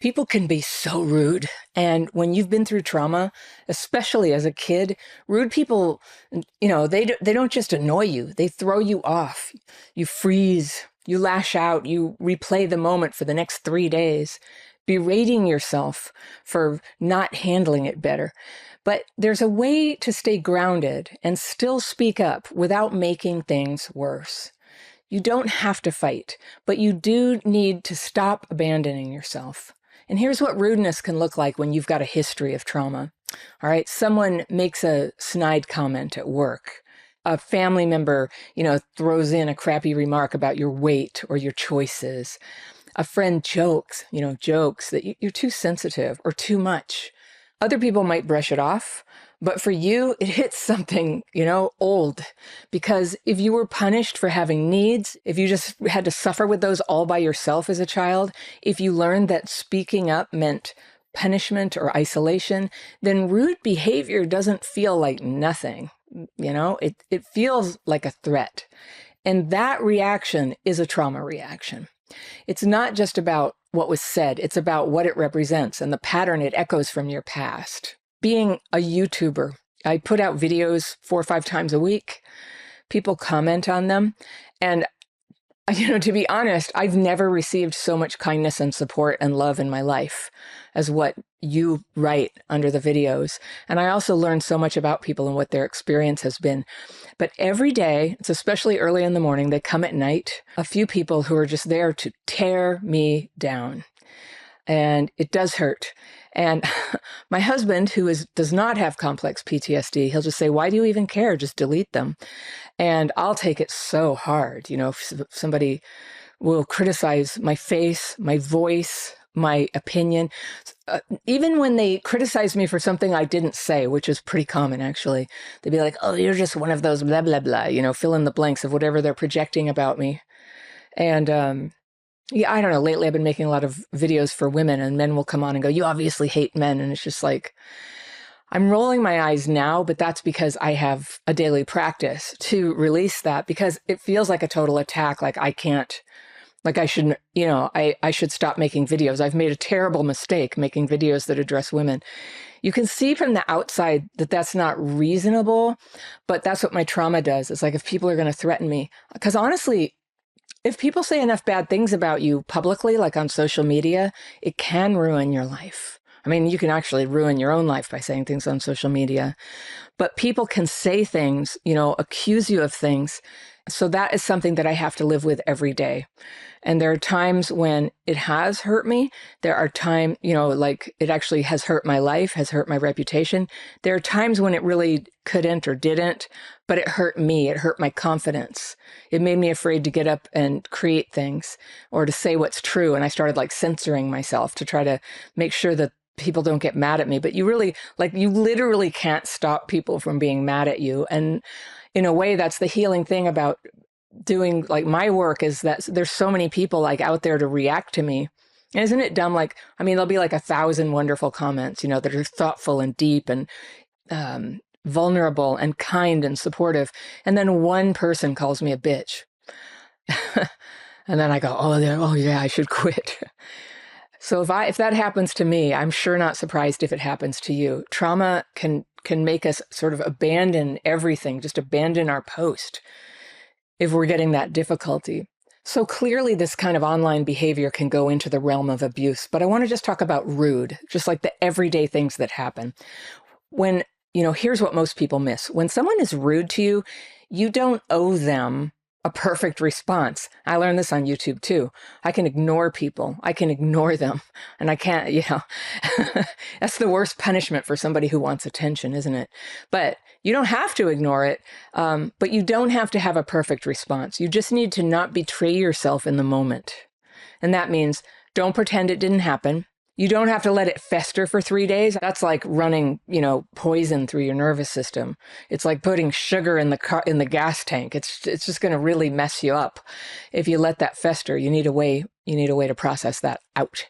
People can be so rude. And when you've been through trauma, especially as a kid, rude people, they don't just annoy you, they throw you off. You freeze, you lash out, you replay the moment for the next 3 days, berating yourself for not handling it better. But there's a way to stay grounded and still speak up without making things worse. You don't have to fight, but you do need to stop abandoning yourself. And here's what rudeness can look like when you've got a history of trauma. All right, someone makes a snide comment at work. A family member, throws in a crappy remark about your weight or your choices. A friend jokes that you're too sensitive or too much. Other people might brush it off, but for you, it hits something, old. Because if you were punished for having needs, if you just had to suffer with those all by yourself as a child, if you learned that speaking up meant punishment or isolation, then rude behavior doesn't feel like nothing. It feels like a threat. And that reaction is a trauma reaction. It's not just about what was said, it's about what it represents and the pattern it echoes from your past. Being a YouTuber, I put out videos 4 or 5 times a week. People comment on them. And, to be honest, I've never received so much kindness and support and love in my life as what you write under the videos. And I also learned so much about people and what their experience has been. But every day, it's especially early in the morning, they come at night, a few people who are just there to tear me down. And it does hurt. And my husband, who does not have complex PTSD, he'll just say, why do you even care? Just delete them. And I'll take it so hard. If somebody will criticize my face, my voice, my opinion, even when they criticize me for something I didn't say, which is pretty common, actually, they'd be like, oh, you're just one of those blah, blah, blah, fill in the blanks of whatever they're projecting about me. And, yeah, I don't know. Lately, I've been making a lot of videos for women, and men will come on and go, you obviously hate men. And it's just like, I'm rolling my eyes now, but that's because I have a daily practice to release that, because it feels like a total attack. Like I shouldn't, I should stop making videos. I've made a terrible mistake making videos that address women. You can see from the outside that that's not reasonable, but that's what my trauma does. It's like, if people are going to threaten me, because honestly, if people say enough bad things about you publicly, like on social media, it can ruin your life. I mean, you can actually ruin your own life by saying things on social media, but people can say things, accuse you of things. So that is something that I have to live with every day. And there are times when it has hurt me. There are times, like it actually has hurt my life, has hurt my reputation. There are times when it really couldn't or didn't, but it hurt me. It hurt my confidence. It made me afraid to get up and create things or to say what's true. And I started censoring myself to try to make sure that people don't get mad at me. But you literally can't stop people from being mad at you. And in a way, that's the healing thing about doing my work, is that there's so many people out there to react to me. And isn't it dumb? There'll be 1,000 wonderful comments, that are thoughtful and deep and vulnerable and kind and supportive. And then one person calls me a bitch. And then I go, oh yeah, I should quit. So if that happens to me, I'm sure not surprised if it happens to you. Trauma can make us sort of abandon everything, just abandon our post if we're getting that difficulty. So clearly this kind of online behavior can go into the realm of abuse, but I want to just talk about rude, just like the everyday things that happen. When, here's what most people miss. When someone is rude to you, you don't owe them a perfect response. I learned this on YouTube too. I can ignore people. I can ignore them. And I can't, that's the worst punishment for somebody who wants attention, isn't it? But you don't have to ignore it. But you don't have to have a perfect response. You just need to not betray yourself in the moment. And that means don't pretend it didn't happen. You don't have to let it fester for 3 days. That's like running, poison through your nervous system. It's like putting sugar in the gas tank. It's just going to really mess you up if you let that fester. You need a way to process that out.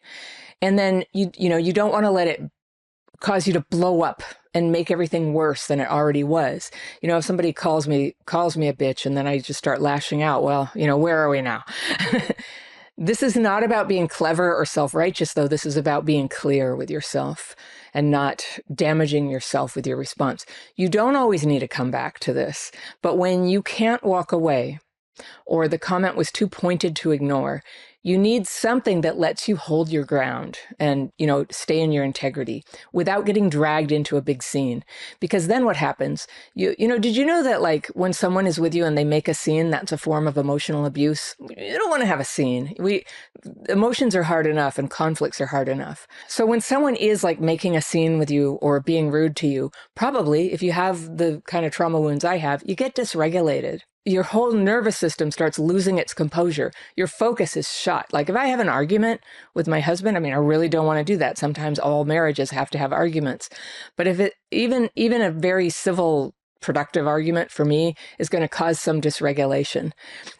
And then you don't want to let it cause you to blow up and make everything worse than it already was. If somebody calls me a bitch and then I just start lashing out, well, where are we now? This is not about being clever or self-righteous, though. This is about being clear with yourself and not damaging yourself with your response. You don't always need to come back to this, but when you can't walk away, or the comment was too pointed to ignore, you need something that lets you hold your ground and, stay in your integrity without getting dragged into a big scene. Because then what happens? Did you know that like when someone is with you and they make a scene, that's a form of emotional abuse? You don't want to have a scene. Emotions are hard enough and conflicts are hard enough. So when someone is like making a scene with you or being rude to you, probably if you have the kind of trauma wounds I have, you get dysregulated. Your whole nervous system starts losing its composure. Your focus is shot. Like if I have an argument with my husband, I really don't want to do that. Sometimes all marriages have to have arguments. But if it, even a very civil, productive argument for me is going to cause some dysregulation.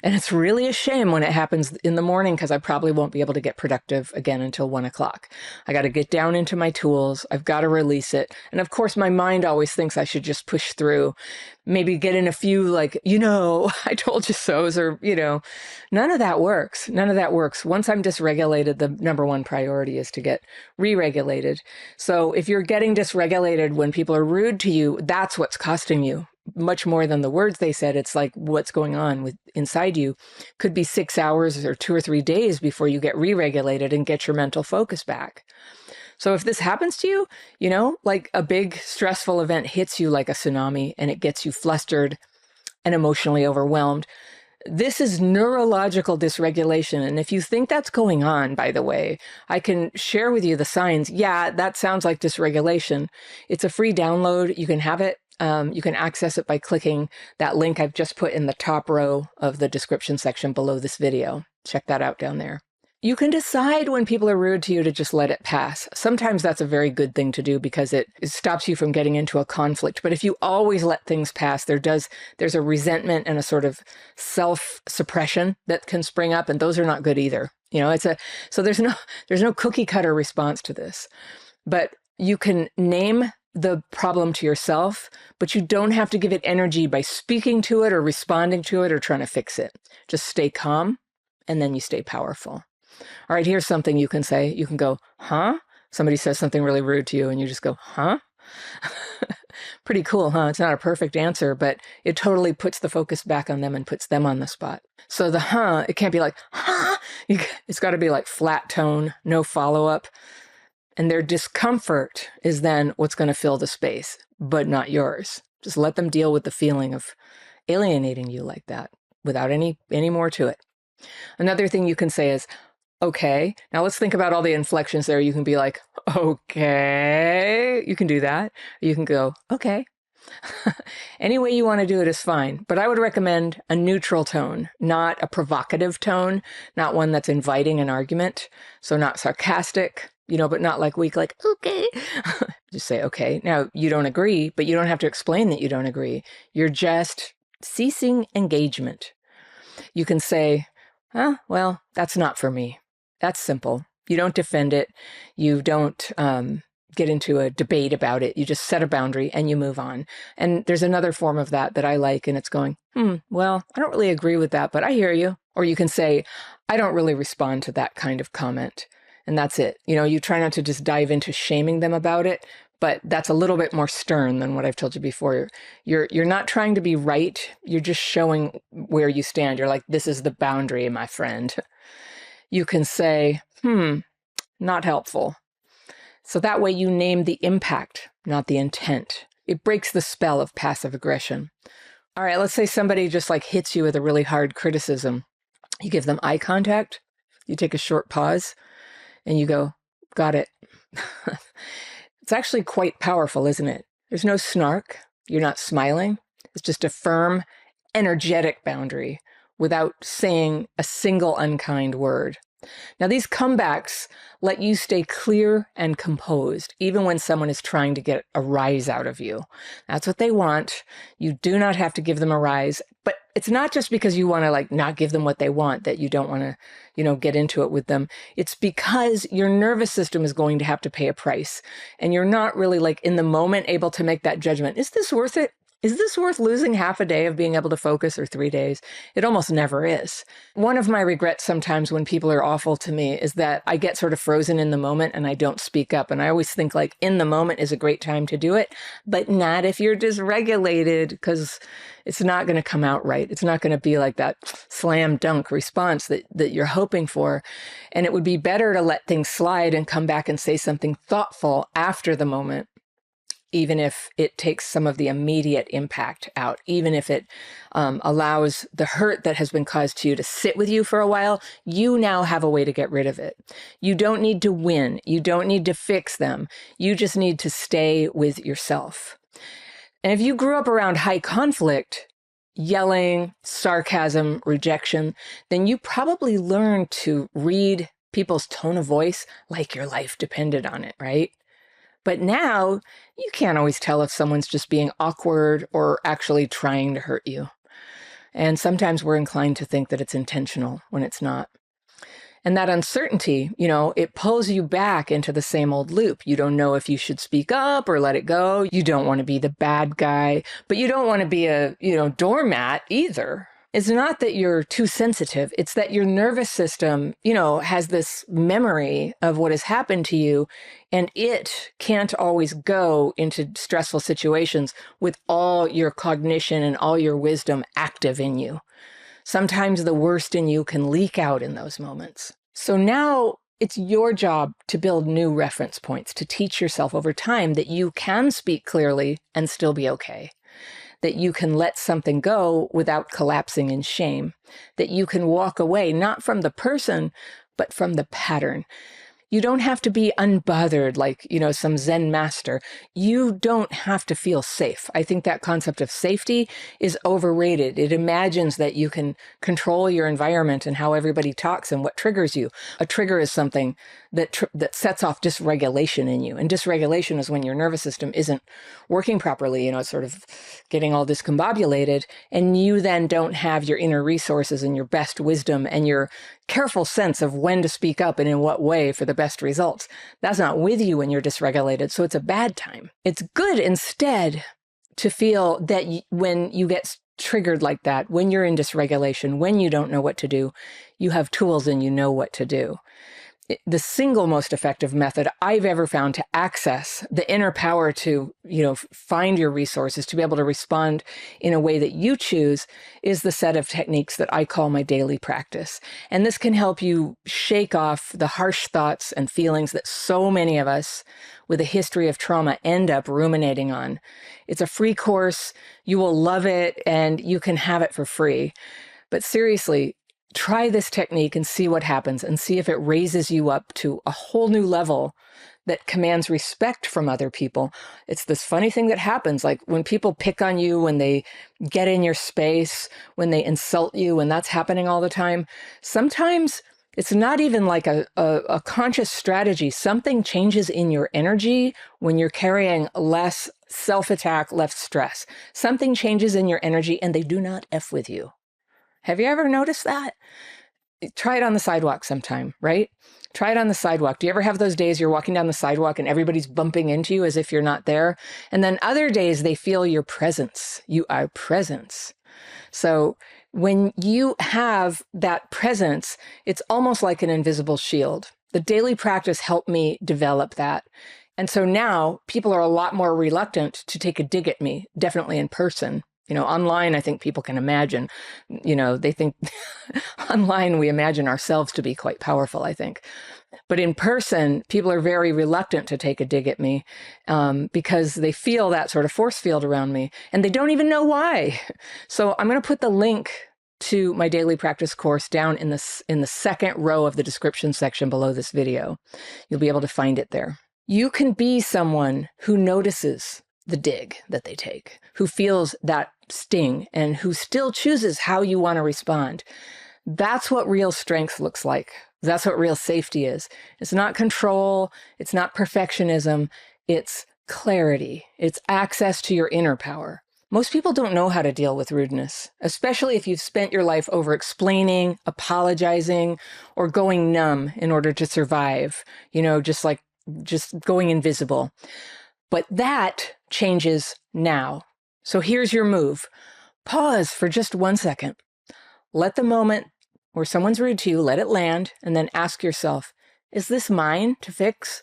And it's really a shame when it happens in the morning because I probably won't be able to get productive again until 1 o'clock. I got to get down into my tools. I've got to release it. And of course, my mind always thinks I should just push through, maybe get in a few I told you so's or, none of that works. None of that works. Once I'm dysregulated, the number one priority is to get re-regulated. So if you're getting dysregulated when people are rude to you, that's what's costing you much more than the words they said. It's like what's going on with inside you could be 6 hours or 2 or 3 days before you get re-regulated and get your mental focus back. So if this happens to you, like a big stressful event hits you like a tsunami and it gets you flustered and emotionally overwhelmed, this is neurological dysregulation. And if you think that's going on, by the way, I can share with you the signs. Yeah, that sounds like dysregulation. It's a free download. You can have it. You can access it by clicking that link I've just put in the top row of the description section below this video. Check that out down there. You can decide when people are rude to you to just let it pass. Sometimes that's a very good thing to do because it stops you from getting into a conflict. But if you always let things pass, there's a resentment and a sort of self-suppression that can spring up, and those are not good either. So there's no cookie cutter response to this. But you can name the problem to yourself, but you don't have to give it energy by speaking to it or responding to it or trying to fix it. Just stay calm, and then you stay powerful. All right, here's something you can say. You can go, huh? Somebody says something really rude to you and you just go, huh? Pretty cool, huh? It's not a perfect answer, but it totally puts the focus back on them and puts them on the spot. So the huh, it can't be like, huh? It's got to be like flat tone, no follow-up. And their discomfort is then what's going to fill the space, but not yours. Just let them deal with the feeling of alienating you like that without any more to it. Another thing you can say is, okay. Now let's think about all the inflections there. You can be like, okay. You can do that. You can go, okay. Any way you want to do it is fine. But I would recommend a neutral tone, not a provocative tone, not one that's inviting an argument. So not sarcastic, but not like weak, like, okay. Just say, okay. Now you don't agree, but you don't have to explain that you don't agree. You're just ceasing engagement. You can say, well, that's not for me. That's simple. You don't defend it. You don't get into a debate about it. You just set a boundary and you move on. And there's another form of that I like, and it's going, well, I don't really agree with that, but I hear you. Or you can say, I don't really respond to that kind of comment. And that's it. You try not to just dive into shaming them about it, but that's a little bit more stern than what I've told you before. You're not trying to be right. You're just showing where you stand. You're like, this is the boundary, my friend. You can say, not helpful. So that way you name the impact, not the intent. It breaks the spell of passive aggression. All right, let's say somebody just like hits you with a really hard criticism. You give them eye contact. You take a short pause and you go, got it. It's actually quite powerful, isn't it? There's no snark. You're not smiling. It's just a firm, energetic boundary without saying a single unkind word. Now, these comebacks let you stay clear and composed, even when someone is trying to get a rise out of you. That's what they want. You do not have to give them a rise, but it's not just because you want to not give them what they want that you don't want to, get into it with them. It's because your nervous system is going to have to pay a price, and you're not really in the moment able to make that judgment. Is this worth it? Is this worth losing half a day of being able to focus or 3 days? It almost never is. One of my regrets sometimes when people are awful to me is that I get sort of frozen in the moment and I don't speak up. And I always think like in the moment is a great time to do it, but not if you're dysregulated, because it's not going to come out right. It's not going to be like that slam dunk response that you're hoping for. And it would be better to let things slide and come back and say something thoughtful after the moment, even if it takes some of the immediate impact out, even if it allows the hurt that has been caused to you to sit with you for a while. You now have a way to get rid of it. You don't need to win. You don't need to fix them. You just need to stay with yourself. And if you grew up around high conflict, yelling, sarcasm, rejection, then you probably learned to read people's tone of voice like your life depended on it, right? But now you can't always tell if someone's just being awkward or actually trying to hurt you. And sometimes we're inclined to think that it's intentional when it's not. And that uncertainty, it pulls you back into the same old loop. You don't know if you should speak up or let it go. You don't want to be the bad guy, but you don't want to be a, doormat either. It's not that you're too sensitive. It's that your nervous system, has this memory of what has happened to you, and it can't always go into stressful situations with all your cognition and all your wisdom active in you. Sometimes the worst in you can leak out in those moments. So now it's your job to build new reference points, to teach yourself over time that you can speak clearly and still be okay. That you can let something go without collapsing in shame, that you can walk away, not from the person, but from the pattern. You don't have to be unbothered like, some Zen master. You don't have to feel safe. I think that concept of safety is overrated. It imagines that you can control your environment and how everybody talks and what triggers you. A trigger is something that sets off dysregulation in you. And dysregulation is when your nervous system isn't working properly, it's sort of getting all discombobulated, and you then don't have your inner resources and your best wisdom and your careful sense of when to speak up and in what way for the best results. That's not with you when you're dysregulated, so it's a bad time. It's good instead to feel that when you get triggered like that, when you're in dysregulation, when you don't know what to do, you have tools and you know what to do. The single most effective method I've ever found to access the inner power to, find your resources, to be able to respond in a way that you choose, is the set of techniques that I call my daily practice. And this can help you shake off the harsh thoughts and feelings that so many of us with a history of trauma end up ruminating on. It's a free course. You will love it, and you can have it for free. But seriously, try this technique and see what happens, and see if it raises you up to a whole new level that commands respect from other people. It's this funny thing that happens, like when people pick on you, when they get in your space, when they insult you, when that's happening all the time, sometimes it's not even like a conscious strategy. Something changes in your energy when you're carrying less self-attack, less stress. Something changes in your energy, and they do not F with you. Have you ever noticed that? Try it on the sidewalk sometime, right? Try it on the sidewalk. Do you ever have those days you're walking down the sidewalk and everybody's bumping into you as if you're not there? And then other days they feel your presence. You are presence. So when you have that presence, it's almost like an invisible shield. The daily practice helped me develop that. And so now people are a lot more reluctant to take a dig at me, definitely in person. Online, I think people can imagine, they think online we imagine ourselves to be quite powerful, I think. But in person, people are very reluctant to take a dig at me because they feel that sort of force field around me, and they don't even know why. So I'm going to put the link to my daily practice course down in the second row of the description section below this video. You'll be able to find it there. You can be someone who notices the dig that they take, who feels that sting, and who still chooses how you want to respond. That's what real strength looks like. That's what real safety is. It's not control. It's not perfectionism. It's clarity. It's access to your inner power. Most people don't know how to deal with rudeness, especially if you've spent your life over explaining, apologizing, or going numb in order to survive, just going invisible. But that changes now. So here's your move. Pause for just 1 second. Let the moment where someone's rude to you, let it land, and then ask yourself, is this mine to fix,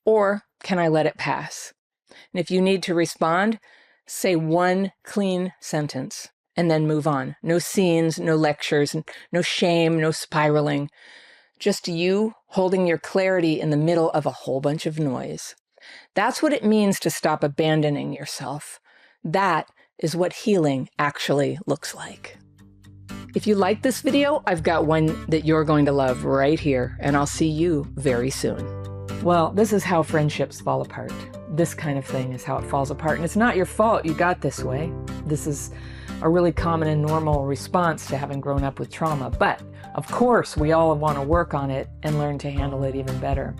or can I let it pass? And if you need to respond, say one clean sentence and then move on. No scenes, no lectures, no shame, no spiraling. Just you holding your clarity in the middle of a whole bunch of noise. That's what it means to stop abandoning yourself. That is what healing actually looks like. If you like this video, I've got one that you're going to love right here, and I'll see you very soon. Well, this is how friendships fall apart. This kind of thing is how it falls apart, and it's not your fault you got this way. This is a really common and normal response to having grown up with trauma, but of course we all want to work on it and learn to handle it even better.